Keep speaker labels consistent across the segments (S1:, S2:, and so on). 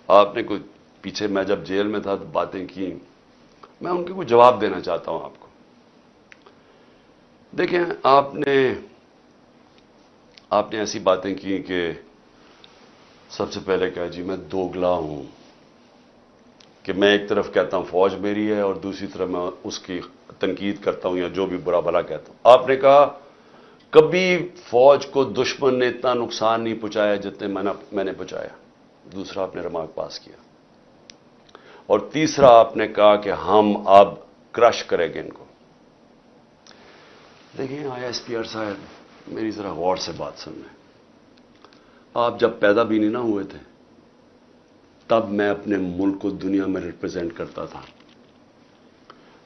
S1: آپ نے کوئی پیچھے میں جب جیل میں تھا تو باتیں کی، میں ان کے کوئی جواب دینا چاہتا ہوں آپ کو. دیکھیں آپ نے ایسی باتیں کی کہ سب سے پہلے کہا جی میں دوگلا ہوں، کہ میں ایک طرف کہتا ہوں فوج میری ہے اور دوسری طرف میں اس کی تنقید کرتا ہوں یا جو بھی برا بھلا کہتا ہوں. آپ نے کہا کبھی فوج کو دشمن نے اتنا نقصان نہیں پہنچایا جتنے میں نے پہنچایا. دوسرا آپ نے ریمارک پاس کیا. اور تیسرا آپ نے کہا کہ ہم اب کرش کریں گے ان کو. دیکھیں آئی ایس پی آر صاحب میری ذرا غور سے بات سن لیں. آپ جب پیدا بھی نہیں نہ ہوئے تھے تب میں اپنے ملک کو دنیا میں ریپرزینٹ کرتا تھا.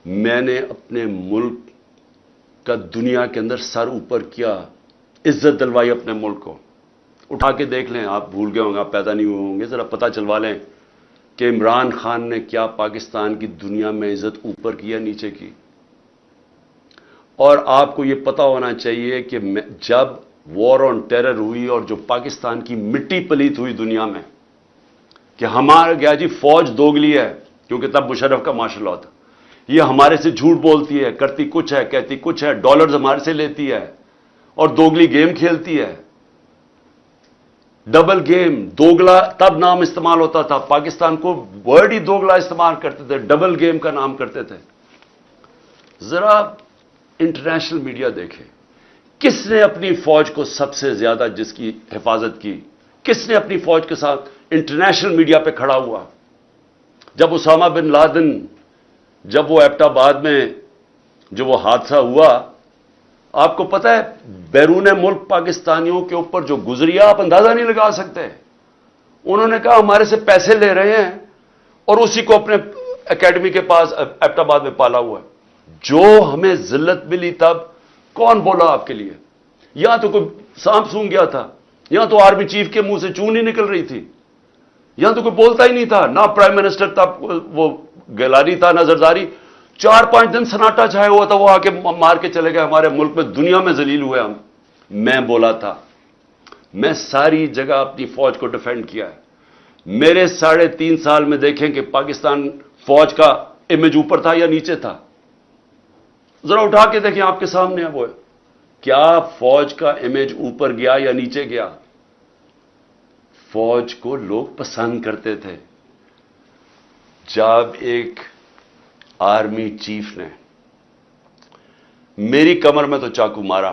S1: میں نے اپنے ملک کا دنیا کے اندر سر اوپر کیا، عزت دلوائی اپنے ملک کو. اٹھا کے دیکھ لیں، آپ بھول گئے ہوں گے، آپ پیدا نہیں ہوئے ہوں گے، ذرا پتہ چلوا لیں کہ عمران خان نے کیا پاکستان کی دنیا میں عزت اوپر کی یا نیچے کی. اور آپ کو یہ پتا ہونا چاہیے کہ جب وار آن ٹیرر ہوئی اور جو پاکستان کی مٹی پلیت ہوئی دنیا میں کہ ہمارا گیا جی فوج دوگلی ہے، کیونکہ تب مشرف کا مارشل لا تھا، یہ ہمارے سے جھوٹ بولتی ہے، کرتی کچھ ہے کہتی کچھ ہے، ڈالرز ہمارے سے لیتی ہے اور دوگلی گیم کھیلتی ہے. ڈبل گیم، دوگلا تب نام استعمال ہوتا تھا. پاکستان کو ورڈ ہی دوگلا استعمال کرتے تھے، ڈبل گیم کا نام کرتے تھے. ذرا انٹرنیشنل میڈیا دیکھیں، کس نے اپنی فوج کو سب سے زیادہ جس کی حفاظت کی، کس نے اپنی فوج کے ساتھ انٹرنیشنل میڈیا پہ کھڑا ہوا؟ جب اسامہ بن لادن، جب وہ ایبٹ آباد میں جو وہ حادثہ ہوا، آپ کو پتہ ہے بیرون ملک پاکستانیوں کے اوپر جو گزری آپ اندازہ نہیں لگا سکتے. انہوں نے کہا ہمارے سے پیسے لے رہے ہیں اور اسی کو اپنے اکیڈمی کے پاس ایبٹ آباد میں پالا ہوا ہے. جو ہمیں ذلت ملی تب کون بولا آپ کے لیے؟ یہاں تو کوئی سانپ سونگ گیا تھا، یہاں تو آرمی چیف کے منہ سے چون نہیں نکل رہی تھی، یہاں تو کوئی بولتا ہی نہیں تھا، نہ پرائم منسٹر تھا وہ گیلانی تھا، نہ زرداری. 4-5 دن سناٹا چھایا ہوا تھا، وہ آ کے مار کے چلے گئے. ہمارے ملک میں دنیا میں ذلیل ہوئے ہم. میں بولا تھا، میں ساری جگہ اپنی فوج کو ڈیفینڈ کیا ہے. میرے 3.5 سال میں دیکھیں کہ پاکستان فوج کا امیج اوپر تھا یا نیچے تھا. ذرا اٹھا کے دیکھیں، آپ کے سامنے ہے وہ. کیا فوج کا امیج اوپر گیا یا نیچے گیا؟ فوج کو لوگ پسند کرتے تھے. جب ایک آرمی چیف نے میری کمر میں تو چاقو مارا،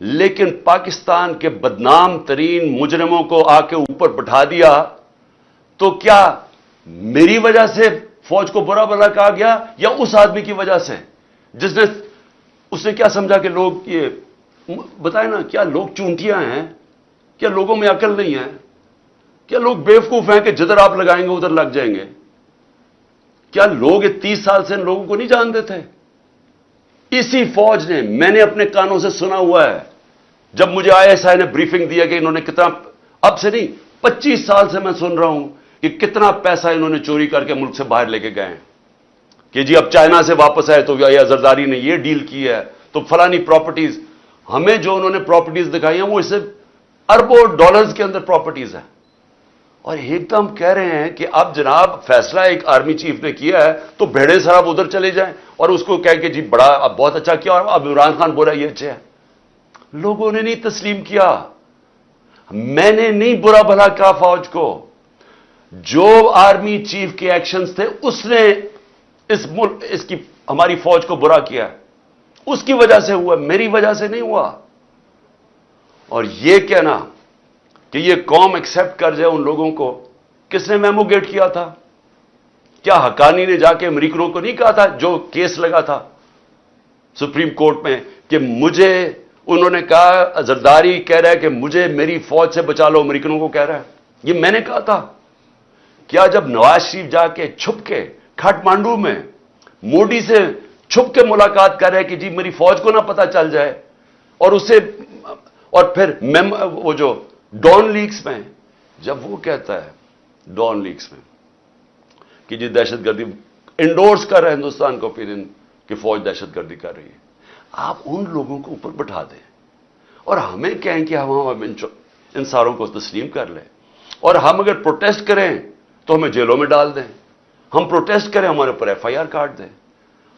S1: لیکن پاکستان کے بدنام ترین مجرموں کو آ کے اوپر بٹھا دیا، تو کیا میری وجہ سے فوج کو برا بھلا کہا گیا یا اس آدمی کی وجہ سے جس نے اس نے کیا سمجھا کہ لوگ یہ بتائیں نا، کیا لوگ چونٹیاں ہیں؟ کیا لوگوں میں عقل نہیں ہے؟ کیا لوگ بیوقوف ہیں کہ جدھر آپ لگائیں گے ادھر لگ جائیں گے؟ کیا لوگ 30 سال سے ان لوگوں کو نہیں جانتے تھے؟ اسی فوج نے، میں نے اپنے کانوں سے سنا ہوا ہے، جب مجھے آئی ایس آئی نے بریفنگ دیا کہ انہوں نے کتنا، اب سے نہیں 25 سال سے میں سن رہا ہوں کہ کتنا پیسہ انہوں نے چوری کر کے ملک سے باہر لے کے گئے ہیں. کہ جی اب چائنا سے واپس آئے تو یا زرداری نے یہ ڈیل کی ہے تو فلانی پراپرٹیز. ہمیں جو انہوں نے پراپرٹیز دکھائی ہیں وہ اس سے اربوں ڈالرز کے اندر پراپرٹیز ہیں. اور ایک دم کہہ رہے ہیں کہ اب جناب فیصلہ ایک آرمی چیف نے کیا ہے تو بھیڑے صاحب ادھر چلے جائیں اور اس کو کہہ کہ جی بڑا اب بہت اچھا کیا اور اب عمران خان بولا یہ اچھا ہے. لوگوں نے نہیں تسلیم کیا. میں نے نہیں برا بھلا کہا فوج کو. جو آرمی چیف کے ایکشنز تھے اس نے اس کی ہماری فوج کو برا کیا، اس کی وجہ سے ہوا، میری وجہ سے نہیں ہوا. اور یہ کہنا کہ یہ قوم ایکسپٹ کر جائے ان لوگوں کو، کس نے میموگیٹ کیا تھا؟ کیا حقانی نے جا کے امریکنوں کو نہیں کہا تھا جو کیس لگا تھا سپریم کورٹ میں کہ مجھے، انہوں نے کہا زرداری کہہ رہا ہے کہ مجھے میری فوج سے بچا لو، امریکنوں کو کہہ رہا ہے، یہ میں نے کہا تھا. کیا جب نواز شریف جا کے چھپ کے کھٹمانڈو میں مودی سے چھپ کے ملاقات کر رہے کہ جی میری فوج کو نہ پتہ چل جائے، اور اسے اور پھر وہ جو ڈان لیکس میں جب وہ کہتا ہے ڈان لیکس میں کہ جی دہشت گردی انڈورس کر رہے ہندوستان کو پھر کہ فوج دہشت گردی کر رہی ہے، آپ ان لوگوں کو اوپر بٹھا دیں اور ہمیں کہیں کہ ہم ان ساروں کو تسلیم کر لیں. اور ہم اگر پروٹیسٹ کریں تو ہمیں جیلوں میں ڈال دیں، ہم پروٹیسٹ کریں ہمارے اوپر ایف آئی آر کاٹ دیں،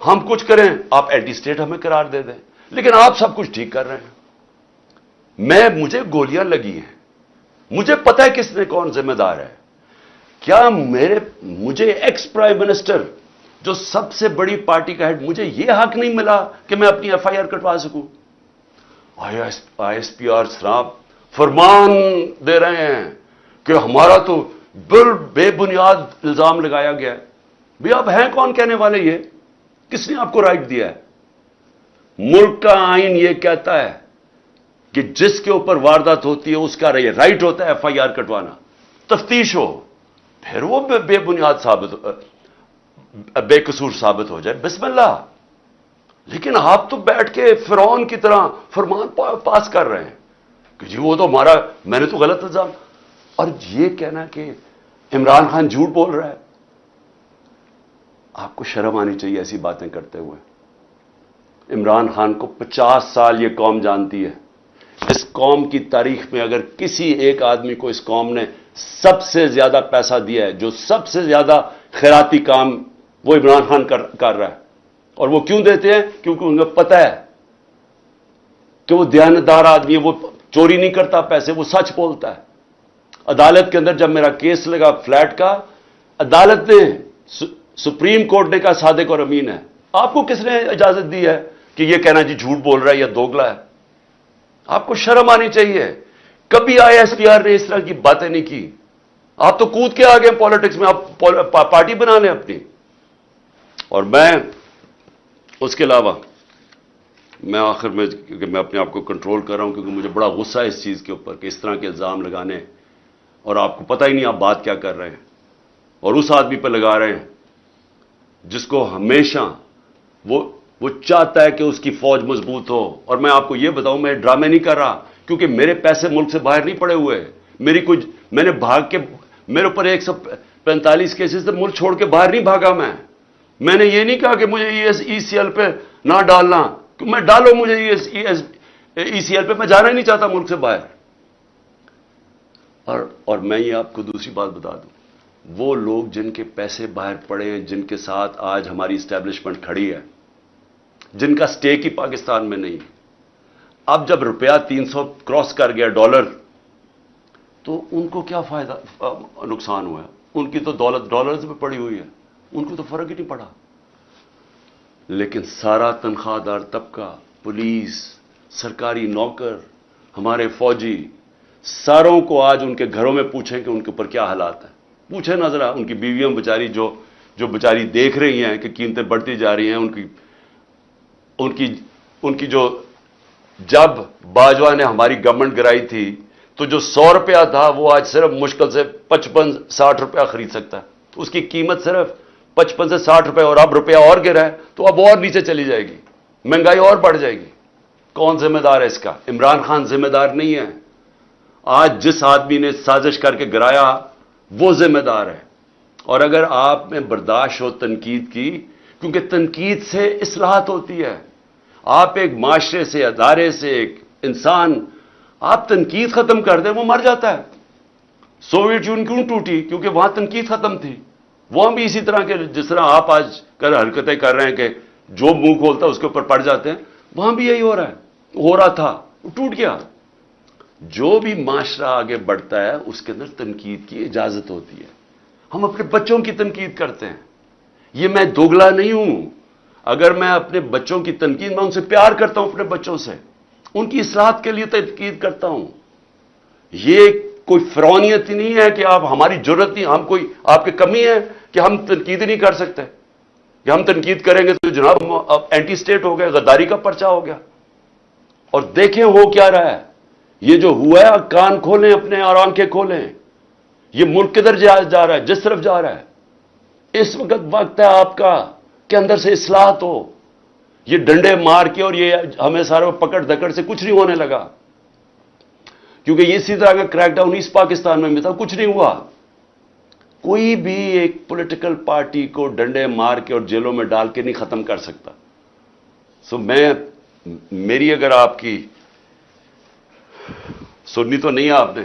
S1: ہم کچھ کریں آپ اینٹی اسٹیٹ ہمیں قرار دے دیں، لیکن آپ سب کچھ ٹھیک کر رہے ہیں۔ مجھے گولیاں لگی ہیں، مجھے پتہ ہے کس نے کون ذمہ دار ہے۔ کیا مجھے ایکس پرائم منسٹر جو سب سے بڑی پارٹی کا ہیڈ، مجھے یہ حق نہیں ملا کہ میں اپنی ایف آئی آر کٹوا سکوں؟ آئی ایس پی آر صاحب فرمان دے رہے ہیں کہ ہمارا تو بے بنیاد الزام لگایا گیا ہے۔ بھی آپ ہیں کون کہنے والے؟ یہ کس نے آپ کو رائٹ دیا ہے؟ ملک کا آئین یہ کہتا ہے کہ جس کے اوپر واردات ہوتی ہے اس کا یہ رائٹ ہوتا ہے ایف آئی آر کٹوانا، تفتیش ہو، پھر وہ بے بنیاد بے قصور ثابت ہو جائے، بسم اللہ۔ لیکن آپ تو بیٹھ کے فرعون کی طرح فرمان پاس کر رہے ہیں کہ جی وہ تو ہمارا، میں نے تو غلط الزام، اور یہ کہنا کہ عمران خان جھوٹ بول رہا ہے۔ آپ کو شرم آنی چاہیے ایسی باتیں کرتے ہوئے۔ عمران خان کو 50 سال یہ قوم جانتی ہے۔ اس قوم کی تاریخ میں اگر کسی ایک آدمی کو اس قوم نے سب سے زیادہ پیسہ دیا ہے، جو سب سے زیادہ خیراتی کام، وہ عمران خان کر رہا ہے۔ اور وہ کیوں دیتے ہیں؟ کیونکہ انہیں پتہ ہے کہ وہ دیانتدار آدمی ہے، وہ چوری نہیں کرتا پیسے، وہ سچ بولتا ہے۔ عدالت کے اندر جب میرا کیس لگا فلیٹ کا، عدالت نے، سپریم کورٹ نے کہا صادق اور امین ہے۔ آپ کو کس نے اجازت دی ہے کہ یہ کہنا جی جھوٹ بول رہا ہے یا دوگلا ہے؟ آپ کو شرم آنی چاہیے۔ کبھی آئی ایس پی آر نے اس طرح کی باتیں نہیں کی۔ آپ تو کود کے آگے پالیٹکس میں، آپ پارٹی بنا لیں اپنی۔ اور میں اس کے علاوہ، میں آخر میں، کیونکہ میں اپنے آپ کو کنٹرول کر رہا ہوں کیونکہ مجھے بڑا غصہ ہے اس چیز کے اوپر کہ اس طرح کے الزام لگانے، اور آپ کو پتہ ہی نہیں آپ بات کیا کر رہے ہیں، اور اس آدمی پہ لگا رہے ہیں جس کو ہمیشہ وہ چاہتا ہے کہ اس کی فوج مضبوط ہو۔ اور میں آپ کو یہ بتاؤں، میں ڈرامے نہیں کر رہا، کیونکہ میرے پیسے ملک سے باہر نہیں پڑے ہوئے، میں نے بھاگ کے، میرے اوپر 145 کیسز سے ملک چھوڑ کے باہر نہیں بھاگا۔ میں نے یہ نہیں کہا کہ مجھے ای سی ایل پہ نہ ڈالنا، کہ میں ڈالو مجھے ای سی ایل پہ، میں جانا ہی نہیں چاہتا ملک سے باہر۔ اور میں یہ آپ کو دوسری بات بتا دوں، وہ لوگ جن کے پیسے باہر پڑے ہیں، جن کے ساتھ آج ہماری اسٹیبلشمنٹ کھڑی ہے، جن کا سٹیک ہی پاکستان میں نہیں، اب جب روپیہ 300 کراس کر گیا ڈالر، تو ان کو کیا فائدہ، نقصان ہوا ہے؟ ان کی تو دولت ڈالرز میں پڑی ہوئی ہے، ان کو تو فرق ہی نہیں پڑا۔ لیکن سارا تنخواہ دار طبقہ، پولیس، سرکاری نوکر، ہمارے فوجی، ساروں کو آج ان کے گھروں میں پوچھیں کہ ان کے اوپر کیا حالات ہیں۔ پوچھیں نا ذرا، ان کی بیویاں بیچاری جو بیچاری دیکھ رہی ہیں کہ قیمتیں بڑھتی جا رہی ہیں، ان کی جو، جب باجوہ نے ہماری گورنمنٹ گرائی تھی تو جو 100 روپیہ تھا وہ آج صرف مشکل سے 55-60 روپیہ خرید سکتا ہے، اس کی قیمت صرف 55 سے 60 روپے، اور اب روپیہ اور گرا ہے تو اب اور نیچے چلی جائے گی، مہنگائی اور بڑھ جائے گی۔ کون ذمہ دار ہے اس کا؟ عمران خان ذمہ دار نہیں ہے۔ آج جس آدمی نے سازش کر کے گرایا وہ ذمہ دار ہے۔ اور اگر آپ میں برداشت ہو تنقید کی، کیونکہ تنقید سے اصلاحات ہوتی ہے، آپ ایک معاشرے سے، ادارے سے، ایک انسان، آپ تنقید ختم کر دیں وہ مر جاتا ہے۔ سوویت یونین کیوں ٹوٹی؟ کیونکہ وہاں تنقید ختم تھی۔ وہاں بھی اسی طرح کے، جس طرح آپ آج حرکتیں کر رہے ہیں کہ جو منہ کھولتا ہے اس کے اوپر پڑ جاتے ہیں، وہاں بھی یہی ہو رہا تھا، وہ ٹوٹ گیا۔ جو بھی معاشرہ آگے بڑھتا ہے اس کے اندر تنقید کی اجازت ہوتی ہے۔ ہم اپنے بچوں کی تنقید کرتے ہیں، یہ میں دوگلا نہیں ہوں۔ اگر میں اپنے بچوں کی تنقید، میں ان سے پیار کرتا ہوں، اپنے بچوں سے ان کی اصلاحات کے لیے تنقید کرتا ہوں۔ یہ کوئی فرعونیت ہی نہیں ہے کہ آپ، ہماری ضرورت نہیں، ہم کوئی آپ کی کمی ہے کہ ہم تنقید نہیں کر سکتے، کہ ہم تنقید کریں گے تو جناب اب اینٹی اسٹیٹ ہو گئے، غداری کا پرچہ ہو گیا۔ اور دیکھیں ہو کیا رہا ہے، یہ جو ہوا ہے، کان کھولیں اپنے اور آنکھیں کھولیں، یہ ملک کدھر جا رہا ہے، جس طرف جا رہا ہے۔ اس وقت ہے آپ کا کہ اندر سے اصلاحات ہو۔ یہ ڈنڈے مار کے اور یہ ہمیں سارے پکڑ دکڑ سے کچھ نہیں ہونے لگا، کیونکہ یہ اسی طرح کا کریک ڈاؤن ایسٹ پاکستان میں بھی تھا، کچھ نہیں ہوا۔ کوئی بھی ایک پولیٹیکل پارٹی کو ڈنڈے مار کے اور جیلوں میں ڈال کے نہیں ختم کر سکتا۔ میری اگر آپ کی سننی تو نہیں آپ نے،